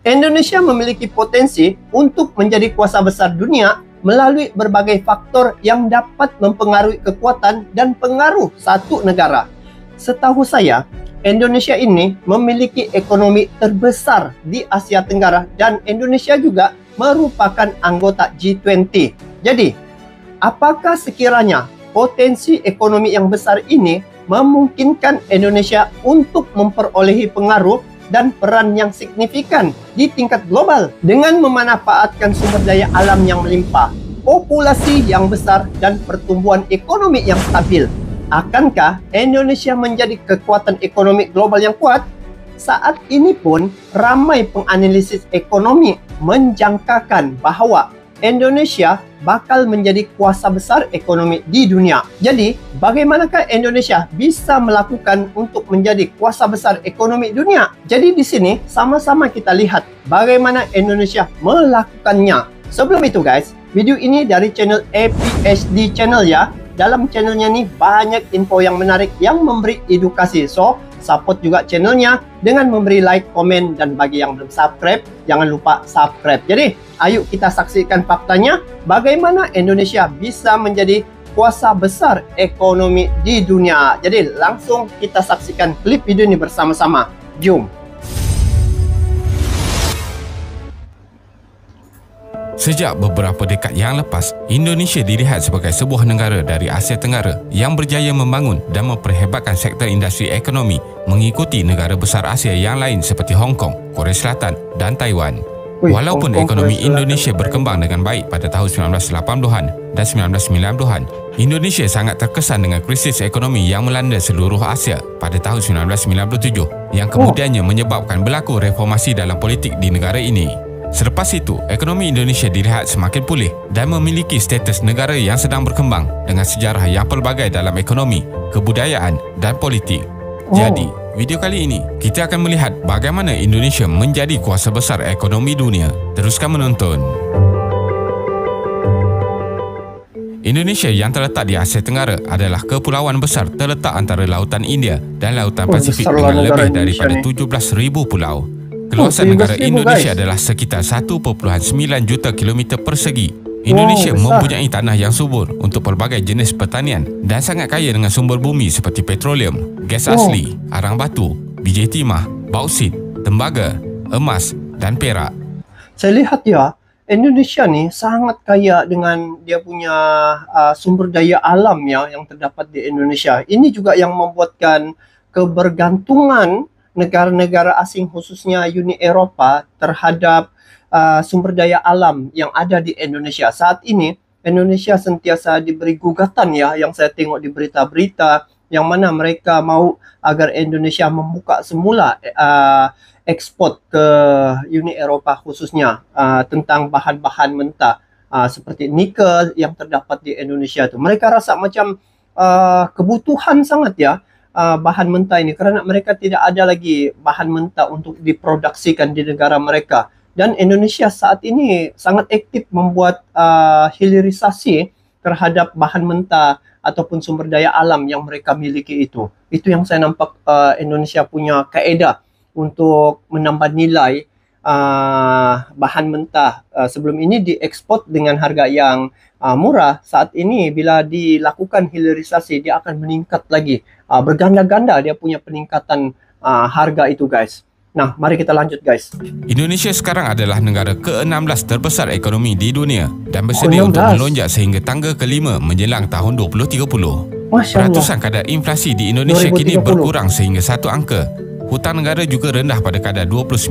Indonesia memiliki potensi untuk menjadi kuasa besar dunia melalui berbagai faktor yang dapat mempengaruhi kekuatan dan pengaruh satu negara. Setahu saya, Indonesia ini memiliki ekonomi terbesar di Asia Tenggara dan Indonesia juga merupakan anggota G20. Jadi, apakah sekiranya potensi ekonomi yang besar ini memungkinkan Indonesia untuk memperolehi pengaruh dan peran yang signifikan di tingkat global dengan memanfaatkan sumber daya alam yang melimpah, populasi yang besar, dan pertumbuhan ekonomi yang stabil? Akankah Indonesia menjadi kekuatan ekonomi global yang kuat? Saat ini pun ramai penganalisis ekonomi menjangkakan bahawa Indonesia bakal menjadi kuasa besar ekonomi di dunia. Jadi, bagaimanakah Indonesia bisa melakukan untuk menjadi kuasa besar ekonomi dunia? Jadi di sini sama-sama kita lihat bagaimana Indonesia melakukannya. Sebelum itu guys, video ini dari channel APHD channel ya. Dalam channelnya nih banyak info yang menarik yang memberi edukasi. So, support juga channelnya dengan memberi like, komen, dan bagi yang belum subscribe, jangan lupa subscribe. Jadi, ayo kita saksikan faktanya bagaimana Indonesia bisa menjadi kuasa besar ekonomi di dunia. Jadi, langsung kita saksikan klip video ini bersama-sama. Jom! Sejak beberapa dekad yang lepas, Indonesia dilihat sebagai sebuah negara dari Asia Tenggara yang berjaya membangun dan memperhebatkan sektor industri ekonomi mengikuti negara besar Asia yang lain seperti Hong Kong, Korea Selatan dan Taiwan. Walaupun ekonomi Indonesia berkembang dengan baik pada tahun 1980-an dan 1990-an, Indonesia sangat terkesan dengan krisis ekonomi yang melanda seluruh Asia pada tahun 1997 yang kemudiannya menyebabkan berlaku reformasi dalam politik di negara ini. Selepas itu, ekonomi Indonesia dilihat semakin pulih dan memiliki status negara yang sedang berkembang dengan sejarah yang pelbagai dalam ekonomi, kebudayaan dan politik. Jadi, video kali ini kita akan melihat bagaimana Indonesia menjadi kuasa besar ekonomi dunia. Teruskan menonton. Indonesia yang terletak di Asia Tenggara adalah kepulauan besar terletak antara Lautan India dan Lautan Pasifik dengan lebih daripada 17,000 pulau. Keluasan negara Indonesia adalah sekitar 1.9 juta kilometer persegi. Indonesia mempunyai tanah yang subur untuk pelbagai jenis pertanian dan sangat kaya dengan sumber bumi seperti petroleum, gas asli, arang batu, biji timah, bauksit, tembaga, emas dan perak. Saya lihat ya, Indonesia nih sangat kaya dengan dia punya sumber daya alam ya yang terdapat di Indonesia. Ini juga yang membuatkan kebergantungan negara-negara asing khususnya Uni Eropa terhadap sumber daya alam yang ada di Indonesia. Saat ini Indonesia sentiasa diberi gugatan ya, yang saya tengok di berita-berita yang mana mereka mau agar Indonesia membuka semula ekspor ke Uni Eropa khususnya tentang bahan-bahan mentah seperti nikel yang terdapat di Indonesia itu. Mereka rasa macam kebutuhan sangat ya bahan mentah ini kerana mereka tidak ada lagi bahan mentah untuk diproduksikan di negara mereka. Dan Indonesia saat ini sangat aktif membuat hilirisasi terhadap bahan mentah ataupun sumber daya alam yang mereka miliki itu. Itu yang saya nampak Indonesia punya kaedah untuk menambah nilai bahan mentah. Sebelum ini diekspor dengan harga yang murah. Saat ini bila dilakukan hilirisasi dia akan meningkat lagi. Berganda-ganda dia punya peningkatan harga itu guys. Nah, mari kita lanjut guys. Indonesia sekarang adalah negara ke-16 terbesar ekonomi di dunia dan bersedia untuk melonjak sehingga tangga ke-5 menjelang tahun 2030. Ratusan kadar inflasi di Indonesia 2030 kini berkurang sehingga satu angka. Hutang negara juga rendah pada kadar 29%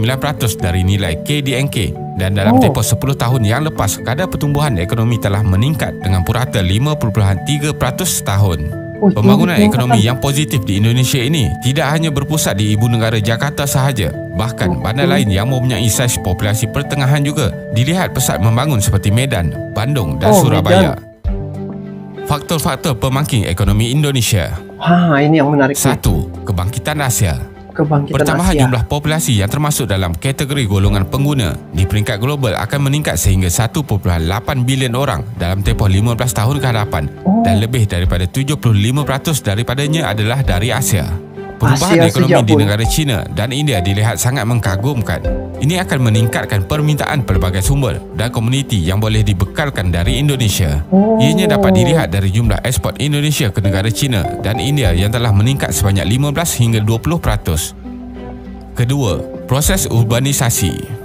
dari nilai KDNK dan dalam tempoh 10 tahun yang lepas kadar pertumbuhan ekonomi telah meningkat dengan purata 5.3% setahun. Pembangunan ekonomi yang positif di Indonesia ini tidak hanya berpusat di ibu negara Jakarta sahaja, bahkan bandar lain yang mempunyai saiz populasi pertengahan juga dilihat pesat membangun seperti Medan, Bandung dan Surabaya. Faktor-faktor pemangkin ekonomi Indonesia. Ini yang menarik. 1. Kebangkitan Asia. Pertambahan jumlah populasi yang termasuk dalam kategori golongan pengguna di peringkat global akan meningkat sehingga 1.8 bilion orang dalam tempoh 15 tahun ke hadapan dan lebih daripada 75% daripadanya adalah dari Asia. Perubahan ekonomi di negara China dan India dilihat sangat mengagumkan. Ini akan meningkatkan permintaan pelbagai sumber dan komuniti yang boleh dibekalkan dari Indonesia. Ianya dapat dilihat dari jumlah ekspor Indonesia ke negara China dan India yang telah meningkat sebanyak 15 hingga 20%. Kedua, proses urbanisasi.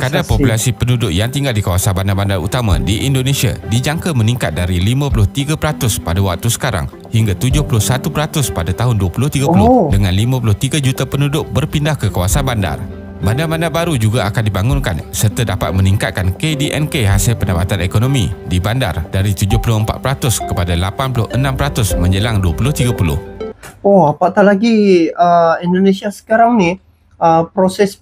Kadar populasi penduduk yang tinggal di kawasan bandar-bandar utama di Indonesia dijangka meningkat dari 53% pada waktu sekarang hingga 71% pada tahun 2030 dengan 53 juta penduduk berpindah ke kawasan bandar. Bandar-bandar baru juga akan dibangunkan serta dapat meningkatkan KDNK hasil pendapatan ekonomi di bandar dari 74% kepada 86% menjelang 2030. Apatah lagi Indonesia sekarang ni proses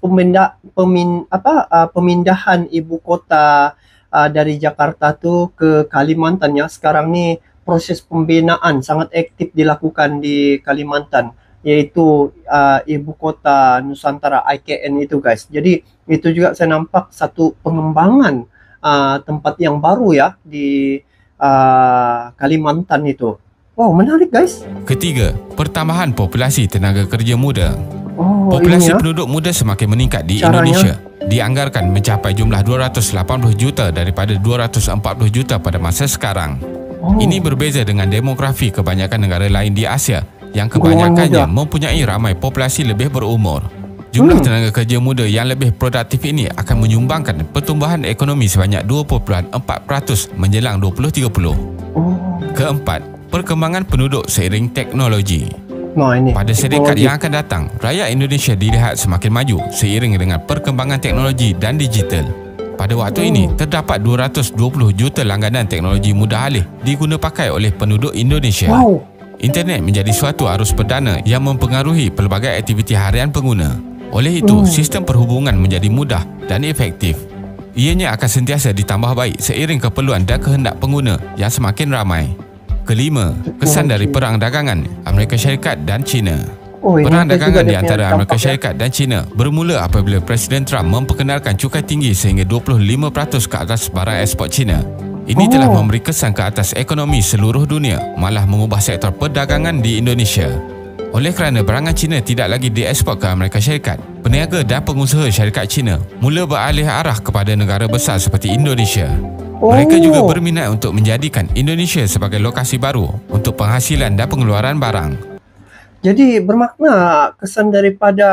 pemindahan ibu kota dari Jakarta tu ke Kalimantan ya. Sekarang ni proses pembinaan sangat aktif dilakukan di Kalimantan, yaitu ibu kota Nusantara IKN itu guys. Jadi itu juga saya nampak satu pengembangan tempat yang baru ya di Kalimantan itu. Wow, menarik guys. Ketiga, pertambahan populasi tenaga kerja muda. Populasi penduduk muda semakin meningkat di Indonesia. Dianggarkan mencapai jumlah 280 juta daripada 240 juta pada masa sekarang. Ini berbeza dengan demografi kebanyakan negara lain di Asia yang kebanyakannya mempunyai ramai populasi lebih berumur. Jumlah tenaga kerja muda yang lebih produktif ini akan menyumbangkan pertumbuhan ekonomi sebanyak 2.4% menjelang 2030. Keempat, perkembangan penduduk seiring teknologi. Pada sedekat yang akan datang, rakyat Indonesia dilihat semakin maju seiring dengan perkembangan teknologi dan digital. Pada waktu ini, terdapat 220 juta langganan teknologi mudah alih diguna pakai oleh penduduk Indonesia. Internet menjadi suatu arus perdana yang mempengaruhi pelbagai aktiviti harian pengguna. Oleh itu, sistem perhubungan menjadi mudah dan efektif. Ianya akan sentiasa ditambah baik seiring keperluan dan kehendak pengguna yang semakin ramai. Kelima, kesan dari perang dagangan Amerika Syarikat dan China. Perang dagangan di antara Amerika Syarikat dan China bermula apabila Presiden Trump memperkenalkan cukai tinggi sehingga 25% ke atas barang ekspor China. Ini telah memberi kesan ke atas ekonomi seluruh dunia, malah mengubah sektor perdagangan di Indonesia. Oleh kerana barangan China tidak lagi diekspor ke Amerika Syarikat, peniaga dan pengusaha syarikat China mula beralih arah kepada negara besar seperti Indonesia. Mereka juga berminat untuk menjadikan Indonesia sebagai lokasi baru untuk penghasilan dan pengeluaran barang. Jadi bermakna kesan daripada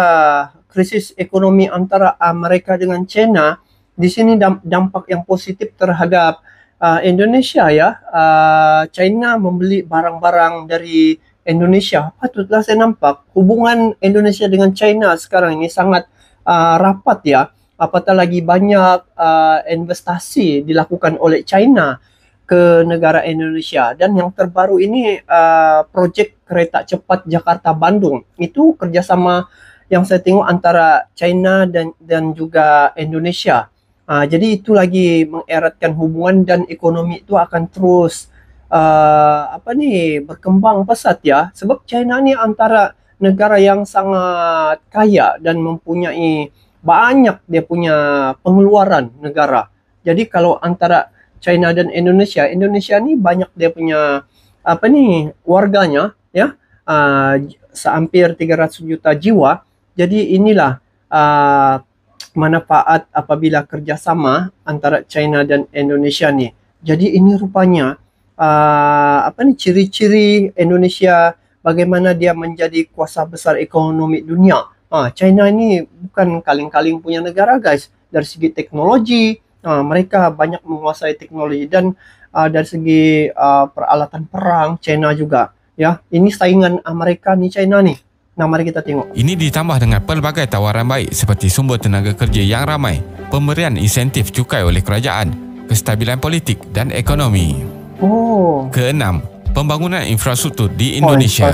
krisis ekonomi antara Amerika dengan China di sini dampak yang positif terhadap Indonesia ya. China membeli barang-barang dari Indonesia. Patutlah saya nampak hubungan Indonesia dengan China sekarang ini sangat rapat ya. Apatah lagi banyak investasi dilakukan oleh China ke negara Indonesia. Dan yang terbaru ini projek kereta cepat Jakarta-Bandung. Itu kerjasama yang saya tengok antara China dan juga Indonesia. Jadi itu lagi mengeratkan hubungan dan ekonomi itu akan terus berkembang pesat ya. Sebab China ni antara negara yang sangat kaya dan mempunyai banyak dia punya pengeluaran negara. Jadi kalau antara China dan Indonesia, Indonesia ni banyak dia punya warganya ya, sehampir 300 juta jiwa. Jadi inilah manfaat apabila kerjasama antara China dan Indonesia ni. Jadi ini rupanya ciri-ciri Indonesia bagaimana dia menjadi kuasa besar ekonomi dunia. China ini bukan kaleng-kaleng punya negara guys. Dari segi teknologi, mereka banyak menguasai teknologi dan dari segi peralatan perang China juga ya. Ini saingan Amerika ni China ni. Nah, mari kita tengok. Ini ditambah dengan pelbagai tawaran baik seperti sumber tenaga kerja yang ramai, pemberian insentif cukai oleh kerajaan, kestabilan politik dan ekonomi. Keenam, pembangunan infrastruktur di Indonesia.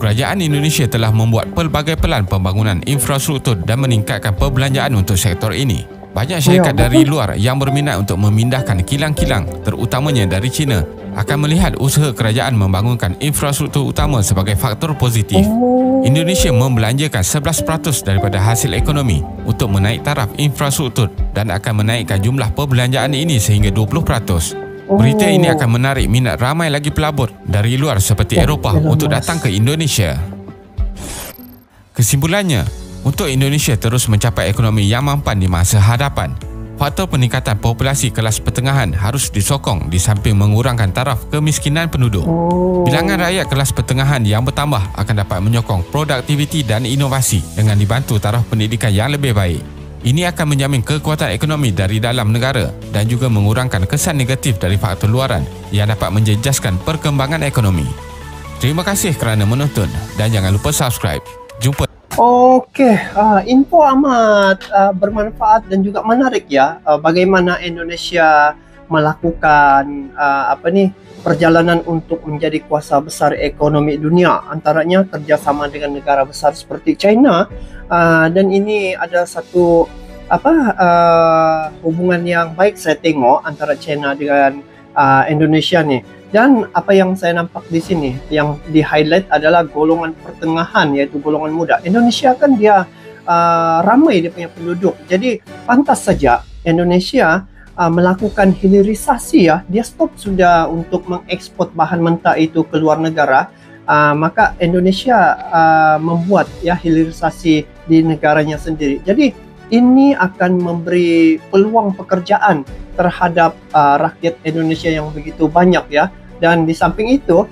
Kerajaan Indonesia telah membuat pelbagai pelan pembangunan infrastruktur dan meningkatkan perbelanjaan untuk sektor ini. Banyak syarikat dari luar yang berminat untuk memindahkan kilang-kilang, terutamanya dari China, akan melihat usaha kerajaan membangunkan infrastruktur utama sebagai faktor positif. Indonesia membelanjakan 11% daripada hasil ekonomi untuk menaik taraf infrastruktur dan akan menaikkan jumlah perbelanjaan ini sehingga 20%. Berita ini akan menarik minat ramai lagi pelabur dari luar seperti Eropah untuk datang ke Indonesia. Kesimpulannya, untuk Indonesia terus mencapai ekonomi yang mampan di masa hadapan. Faktor peningkatan populasi kelas pertengahan harus disokong di samping mengurangkan taraf kemiskinan penduduk. Bilangan rakyat kelas pertengahan yang bertambah akan dapat menyokong produktiviti dan inovasi dengan dibantu taraf pendidikan yang lebih baik. Ini akan menjamin kekuatan ekonomi dari dalam negara dan juga mengurangkan kesan negatif dari faktor luaran yang dapat menjejaskan perkembangan ekonomi. Terima kasih kerana menonton dan jangan lupa subscribe. Jumpa. Oke, info amat bermanfaat dan juga menarik ya. Bagaimana Indonesia melakukan perjalanan untuk menjadi kuasa besar ekonomi dunia, antaranya kerjasama dengan negara besar seperti China, dan ini ada satu hubungan yang baik saya tengok antara China dengan Indonesia nih. Dan apa yang saya nampak di sini yang di highlight adalah golongan pertengahan, yaitu golongan muda. Indonesia kan dia ramai dia punya penduduk, jadi pantas saja Indonesia melakukan hilirisasi ya. Dia stop sudah untuk mengekspor bahan mentah itu ke luar negara. Maka Indonesia membuat ya hilirisasi di negaranya sendiri. Jadi ini akan memberi peluang pekerjaan terhadap rakyat Indonesia yang begitu banyak ya. Dan di samping itu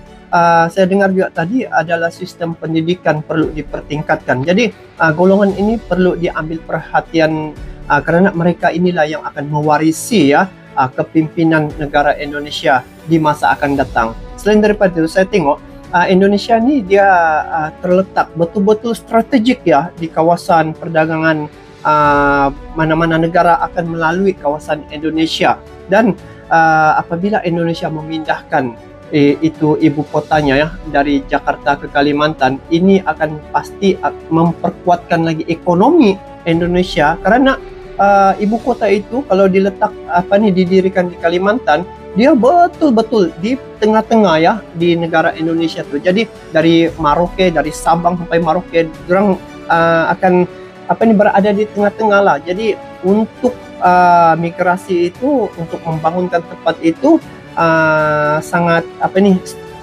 saya dengar juga tadi adalah sistem pendidikan perlu dipertingkatkan. Jadi golongan ini perlu diambil perhatian kerana mereka inilah yang akan mewarisi ya kepimpinan negara Indonesia di masa akan datang. Selain daripada itu, saya tengok Indonesia ni dia terletak betul-betul strategik ya di kawasan perdagangan. Mana-mana negara akan melalui kawasan Indonesia, dan apabila Indonesia memindahkan itu ibu kotanya ya dari Jakarta ke Kalimantan, ini akan pasti memperkuatkan lagi ekonomi Indonesia, karena ibu kota itu kalau diletak didirikan di Kalimantan, dia betul-betul di tengah-tengah ya di negara Indonesia tuh. Jadi dari Merauke, dari Sabang sampai Merauke, orang akan berada di tengah-tengah lah. Jadi untuk migrasi itu, untuk membangunkan tempat itu sangat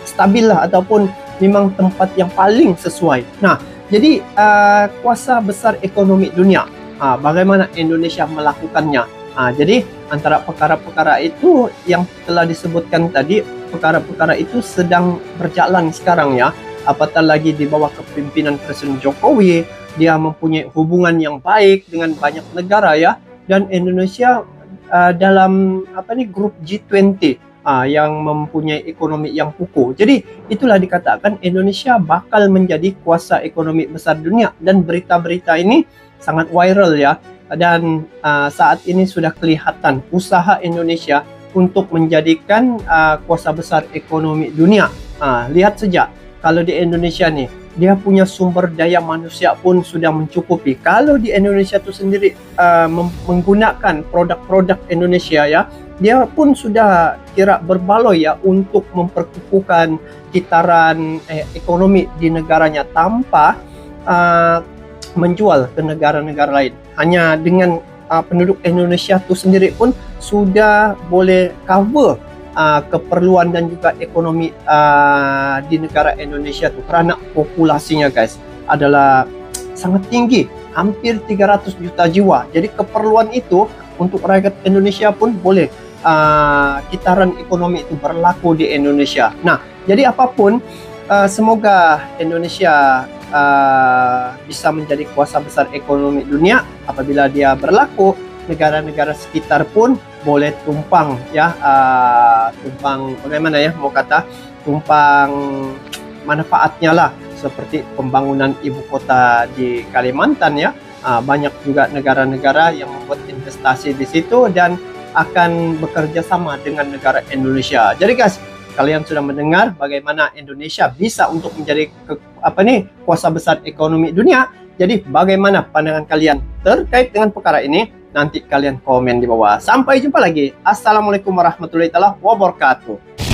stabil lah, ataupun memang tempat yang paling sesuai. Nah, jadi kuasa besar ekonomi dunia, bagaimana Indonesia melakukannya? Jadi antara perkara-perkara itu yang telah disebutkan tadi, perkara-perkara itu sedang berjalan sekarang ya. Apatah lagi di bawah kepimpinan Presiden Jokowi, dia mempunyai hubungan yang baik dengan banyak negara ya, dan Indonesia dalam grup G20 yang mempunyai ekonomi yang kukuh. Jadi itulah dikatakan Indonesia bakal menjadi kuasa ekonomi besar dunia, dan berita-berita ini sangat viral ya, dan saat ini sudah kelihatan usaha Indonesia untuk menjadikan kuasa besar ekonomi dunia. Lihat saja kalau di Indonesia nih, dia punya sumber daya manusia pun sudah mencukupi. Kalau di Indonesia itu sendiri menggunakan produk-produk Indonesia ya, dia pun sudah kira berbaloi ya untuk memperkukuhkan kitaran ekonomi di negaranya tanpa menjual ke negara-negara lain. Hanya dengan penduduk Indonesia itu sendiri pun sudah boleh cover keperluan dan juga ekonomi di negara Indonesia tuh, karena populasinya guys adalah sangat tinggi, hampir 300 juta jiwa. Jadi keperluan itu untuk rakyat Indonesia pun boleh kitaran ekonomi itu berlaku di Indonesia. Nah, jadi apapun semoga Indonesia bisa menjadi kuasa besar ekonomi dunia. Apabila dia berlaku, negara-negara sekitar pun boleh tumpang ya, tumpang bagaimana ya mau kata, tumpang manfaatnya lah, seperti pembangunan ibu kota di Kalimantan ya. Banyak juga negara-negara yang membuat investasi di situ dan akan bekerja sama dengan negara Indonesia. Jadi guys, kalian sudah mendengar bagaimana Indonesia bisa untuk menjadi kuasa besar ekonomi dunia. Jadi bagaimana pandangan kalian terkait dengan perkara ini? Nanti kalian komen di bawah. Sampai jumpa lagi. Assalamualaikum warahmatullahi wabarakatuh.